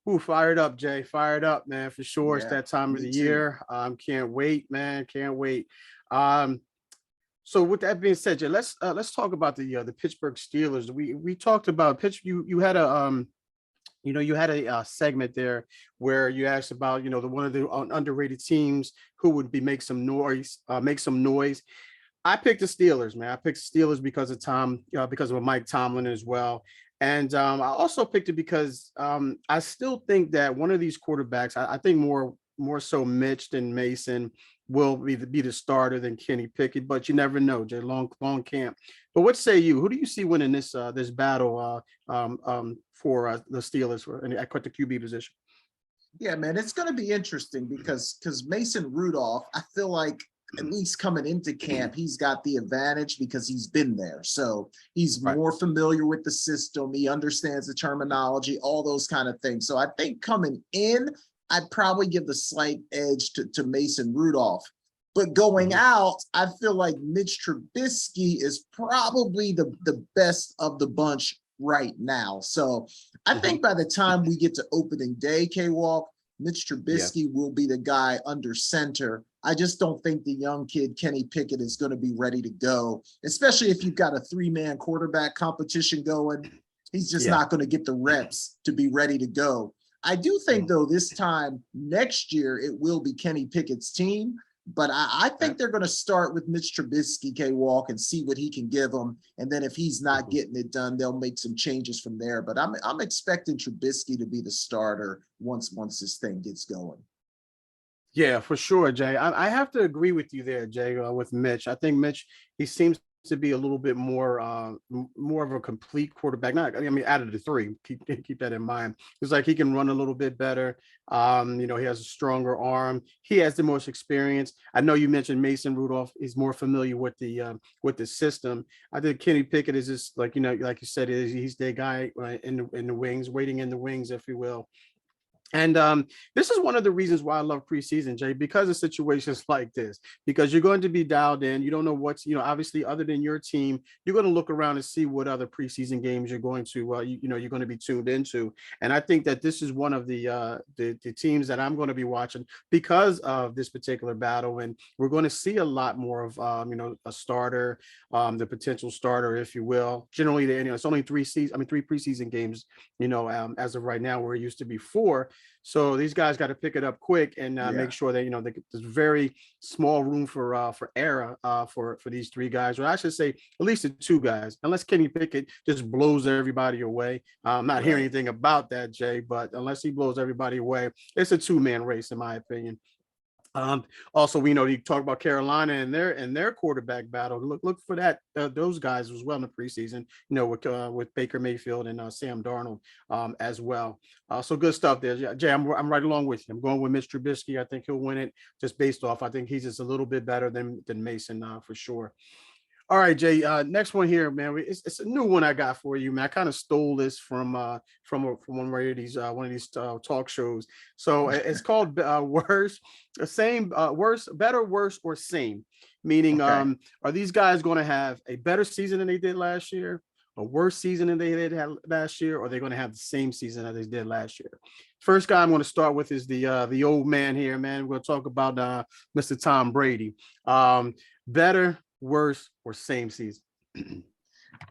Ooh, fired up, Jay. Fired up, man, for sure. It's that time of the year. Can't wait, man. Can't wait. So with that being said, Jay, let's talk about the Pittsburgh Steelers. We talked about you had a segment there where you asked about one of the underrated teams who would make some noise. I picked the Steelers, man. I picked the Steelers because of Mike Tomlin as well. And I also picked it because I still think that one of these quarterbacks, I think more so Mitch than Mason, will be the starter than Kenny Pickett, but you never know, Jay. Long camp. But what say you? Who do you see winning this battle for the Steelers at the QB position? Yeah, man, it's going to be interesting because Mason Rudolph, I feel like at least coming into camp, he's got the advantage because he's been there. So he's more familiar with the system. He understands the terminology, all those kind of things. So I think coming in, I'd probably give the slight edge to Mason Rudolph. But going out, I feel like Mitch Trubisky is probably the best of the bunch right now. So I think by the time we get to opening day, K-Walk, Mitch Trubisky will be the guy under center. I just don't think the young kid, Kenny Pickett, is going to be ready to go, especially if you've got a three-man quarterback competition going. He's just not going to get the reps to be ready to go. I do think, though, this time next year, it will be Kenny Pickett's team. But I think they're going to start with Mitch Trubisky, K-Walk, and see what he can give them. And then if he's not getting it done, they'll make some changes from there. But I'm expecting Trubisky to be the starter once this thing gets going. Yeah, for sure, Jay. I have to agree with you there, Jay, with Mitch. I think Mitch, he seems to be a little bit more of a complete quarterback. Out of the three, keep that in mind. It's like he can run a little bit better. He has a stronger arm. He has the most experience. I know you mentioned Mason Rudolph is more familiar with the system. I think Kenny Pickett is just like you said, he's the guy in the wings, waiting in the wings, if you will. And this is one of the reasons why I love preseason, Jay, because of situations like this, because you're going to be dialed in. You don't know what's, obviously other than your team, you're going to look around and see what other preseason games you're going to, you're going to be tuned into. And I think that this is one of the teams that I'm going to be watching because of this particular battle. And we're going to see a lot more of, a starter, the potential starter, if you will. Generally, it's only three preseason games, as of right now, where it used to be 4. So these guys got to pick it up quick and make sure that there's very small room for error for these 3 guys, or I should say at least the 2 guys, unless Kenny Pickett just blows everybody away. I'm not hearing anything about that, Jay, but unless he blows everybody away, it's a 2-man race in my opinion. Also, we know you talk about Carolina and their quarterback battle. Look for that those guys as well in the preseason. With Baker Mayfield and Sam Darnold as well. So good stuff there, Jay. I'm right along with you. I'm going with Mitch Trubisky. I think he'll win it just based off. I think he's just a little bit better than Mason for sure. All right, Jay. Next one here, man. It's a new one I got for you, man. I kind of stole this from one of these talk shows. So it's called worse, same, worse, better, worse, or same. Meaning, are these guys going to have a better season than they did last year, a worse season than they did last year, or are they going to have the same season that they did last year? First guy I'm going to start with is the old man here, man. We're going to talk about Mr. Tom Brady. Better, worse, or same season?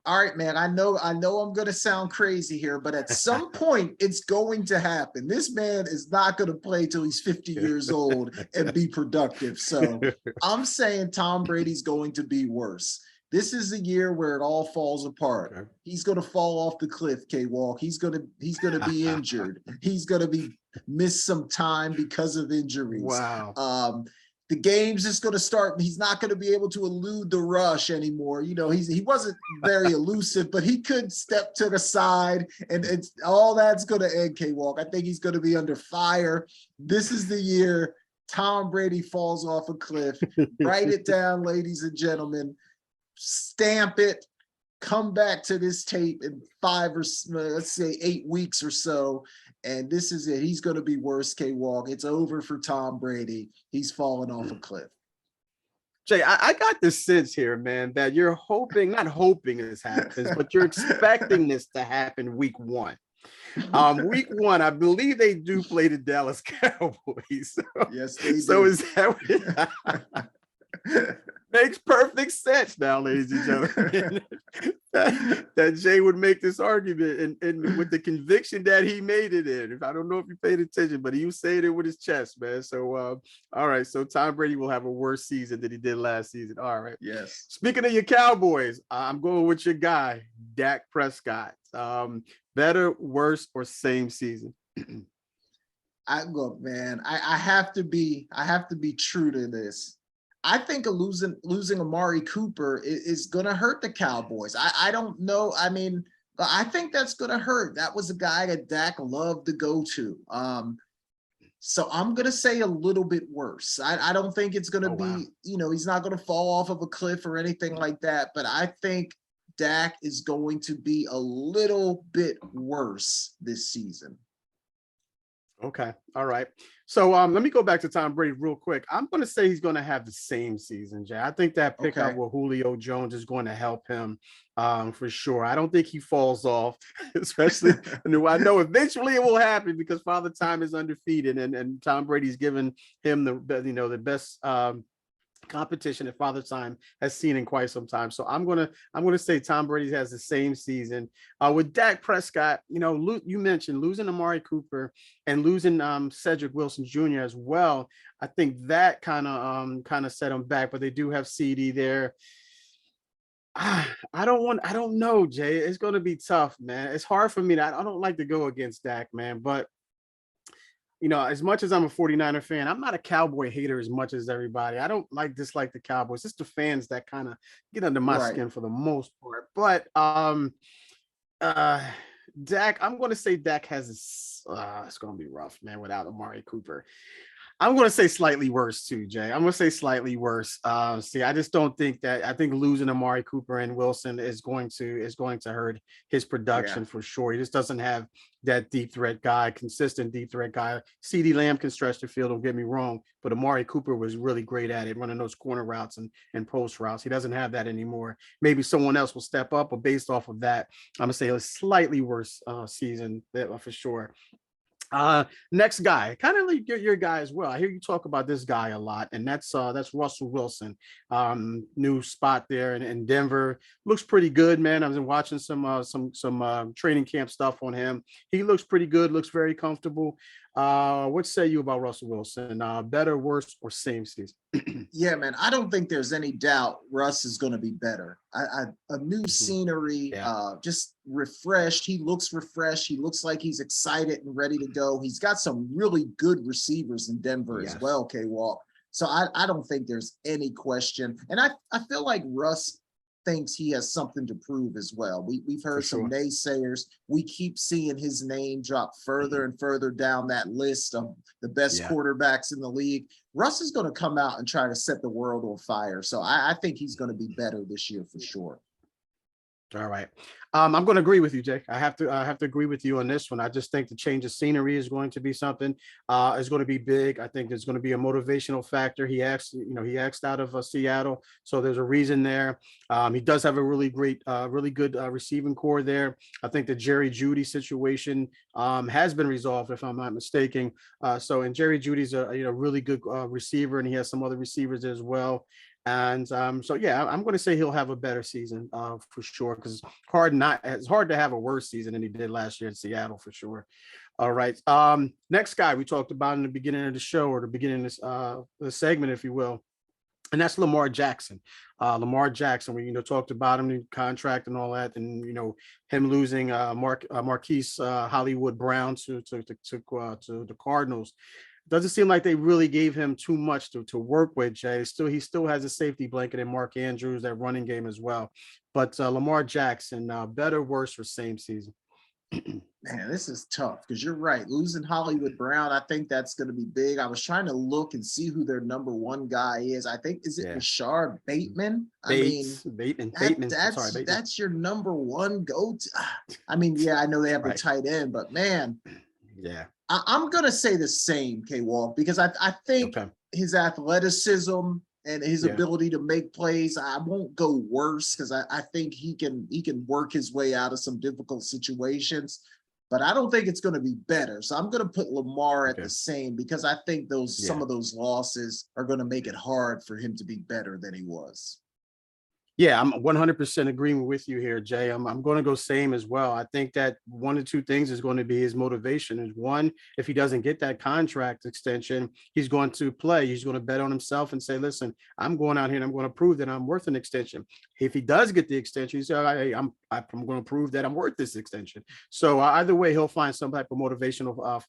All right, man. I know I'm going to sound crazy here, but at some point it's going to happen. This man is not going to play till he's 50 years old and be productive. So I'm saying Tom Brady's going to be worse. This is the year where it all falls apart. Okay. He's going to fall off the cliff, K-Walk. He's going to be injured. He's going to miss some time because of injuries. Wow. The game's just going to start. He's not going to be able to elude the rush anymore. You know, he wasn't very elusive, but he could step to the side, and it's all that's going to end, K-Walk. I think he's going to be under fire. This is the year Tom Brady falls off a cliff. Write it down, ladies and gentlemen. Stamp it. Come back to this tape in 5 or let's say 8 weeks or so. And this is it. He's going to be worse, K-Walk. It's over for Tom Brady. He's falling off a cliff. Jay, I got this sense here, man, that you're hoping, not hoping this happens, but you're expecting this to happen week 1. Week 1, I believe they do play the Dallas Cowboys. So, yes, they do. So is that makes perfect sense now, ladies and gentlemen, that Jay would make this argument and with the conviction that he made it in. If I don't know if you paid attention, but he was saying it with his chest, man. So all right, so Tom Brady will have a worse season than he did last season. All right. Yes. Speaking of your Cowboys, I'm going with your guy, Dak Prescott. Better, worse, or same season? Look, man, I have to be true to this. I think losing Amari Cooper is going to hurt the Cowboys. I don't know. I mean, I think that's going to hurt. That was a guy that Dak loved to go to. So I'm going to say a little bit worse. I don't think it's going to be, you know, he's not going to fall off of a cliff or anything like that. But I think Dak is going to be a little bit worse this season. Okay. All right. So let me go back to Tom Brady real quick. I'm going to say he's going to have the same season, Jay. I think that pickup with Julio Jones is going to help him for sure. I don't think he falls off, especially I know eventually it will happen because Father Time is undefeated and Tom Brady's given him the best competition that Father Time has seen in quite some time. So I'm gonna say Tom Brady has the same season. With Dak Prescott, you mentioned losing Amari Cooper and losing Cedric Wilson Jr. as well. I think that kind of set him back, but they do have CD there. I don't know, Jay. It's going to be tough, man. It's hard for me. I don't like to go against Dak, man, but as much as I'm a 49er fan, I'm not a Cowboy hater as much as everybody. I don't dislike the Cowboys. It's the fans that kind of get under my skin for the most part. But Dak, I'm going to say Dak has it's going to be rough, man, without Amari Cooper. I'm going to say slightly worse too, Jay. I'm going to say slightly worse. I just don't think that. I think losing Amari Cooper and Wilson is going to hurt his production for sure. He just doesn't have that deep threat guy, consistent deep threat guy. CeeDee Lamb can stretch the field, don't get me wrong, but Amari Cooper was really great at it, running those corner routes and post routes. He doesn't have that anymore. Maybe someone else will step up, but based off of that, I'm going to say a slightly worse season for sure. Next guy, kind of like your guy as well. I hear you talk about this guy a lot, and that's Russell Wilson. New spot there in Denver. Looks pretty good, man. I've been watching some training camp stuff on him. He looks pretty good, looks very comfortable. What say you about Russell Wilson? Better, worse, or same season? Yeah, man. I don't think there's any doubt Russ is going to be better. A new scenery, just refreshed. He looks refreshed. He looks like he's excited and ready to go. He's got some really good receivers in Denver as well, K-Walk. So I don't think there's any question. And I feel like Russ thinks he has something to prove as well. We've heard some naysayers. We keep seeing his name drop further and further down that list of the best quarterbacks in the league. Russ is going to come out and try to set the world on fire. So I think he's going to be better this year for sure. All right. I'm going to agree with you, Jake. I have to agree with you on this one. I just think the change of scenery is going to be something. Is going to be big. I think there's going to be a motivational factor. He axed out of Seattle, so there's a reason there. He does have a really great, really good receiving core there. I think the Jerry Jeudy situation has been resolved, if I'm not mistaken. And Jerry Judy's a really good receiver, and he has some other receivers as well. And I'm going to say he'll have a better season for sure, because it's hard to have a worse season than he did last year in Seattle for sure. All right. Next guy we talked about in the beginning of the show, or the beginning of the segment, if you will, and that's Lamar Jackson. Lamar Jackson, we talked about him, the contract and all that, and him losing Marquise Hollywood Brown to the Cardinals. doesn't seem like they really gave him too much to work with, Jay. He still has a safety blanket in Mark Andrews, that running game as well. But Lamar Jackson, better, worse, or same season? Man, this is tough because you're right. Losing Hollywood Brown, I think that's going to be big. I was trying to look and see who their number one guy is. I think, is it Yeah. Rashard Bateman? Bateman. That's your number one go-to. I mean, yeah, I know they have the Right. tight end, but man, Yeah. I'm going to say the same, K-Walk, because I think his athleticism and his ability to make plays, I won't go worse because I think he can work his way out of some difficult situations, but I don't think it's going to be better. So I'm going to put Lamar at the same because I think some of those losses are going to make it hard for him to be better than he was. Yeah, I'm 100% agreeing with you here, Jay. I'm going to go same as well. I think that one of two things is going to be his motivation. Is one, if he doesn't get that contract extension, he's going to play. He's going to bet on himself and say, listen, I'm going out here and I'm going to prove that I'm worth an extension. If he does get the extension, he says, hey, I'm going to prove that I'm worth this extension. So either way, he'll find some type of motivational,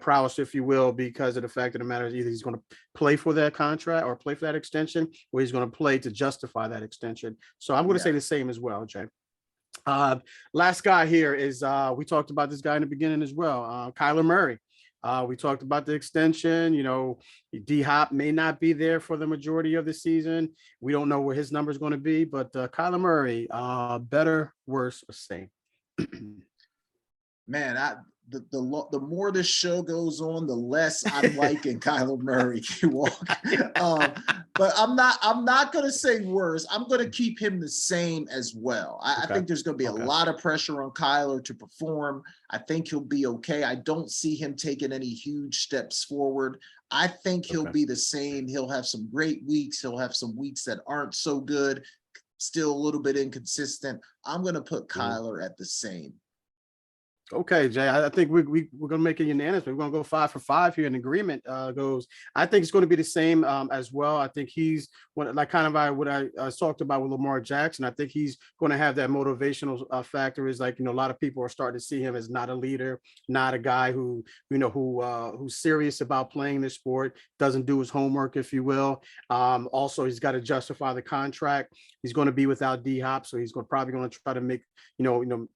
prowess, if you will, because of the fact of the matter is either he's going to play for that contract or play for that extension, or he's going to play to justify that extension. So I'm going to say the same as well, Jay. Last guy here is we talked about this guy in the beginning as well, Kyler Murray. We talked about the extension. D-Hop may not be there for the majority of the season. We don't know where his number is going to be, but Kyler Murray, better, worse, or same? Man, the more this show goes on, the less I'm liking Kyler Murray. But I'm not going to say worse. I'm going to keep him the same as well. I think there's going to be a lot of pressure on Kyler to perform. I think he'll be okay. I don't see him taking any huge steps forward. I think he'll be the same. He'll have some great weeks. He'll have some weeks that aren't so good, still a little bit inconsistent. I'm going to put Kyler at the same. Okay, Jay, I think we're going to make it unanimous. We're going to go 5 for 5 here. And agreement goes. I think it's going to be the same as well. I think he's what I talked about with Lamar Jackson. I think he's going to have that motivational factor. Is like, a lot of people are starting to see him as not a leader, not a guy who's serious about playing this sport, doesn't do his homework, if you will. Also, he's got to justify the contract. He's going to be without D-Hop, so he's probably going to try to make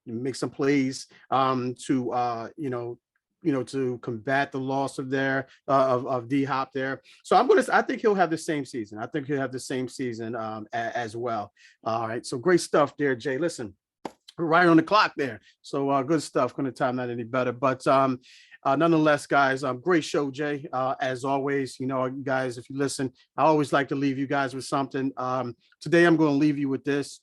make some plays to combat the loss of D-Hop there. So I think he'll have the same season. I think he'll have the same season as well. All right. So great stuff there, Jay. Listen, we're right on the clock there. So good stuff. Couldn't have timed that any better. But nonetheless, guys, great show, Jay. As always, you guys, if you listen, I always like to leave you guys with something. Today, I'm going to leave you with this.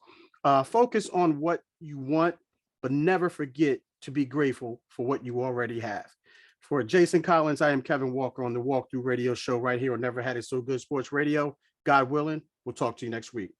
Focus on what you want, but never forget to be grateful for what you already have. For Jason Collins, I am Kevin Walker on the Walkthrough Radio Show right here on Never Had It So Good Sports Radio. God willing, we'll talk to you next week.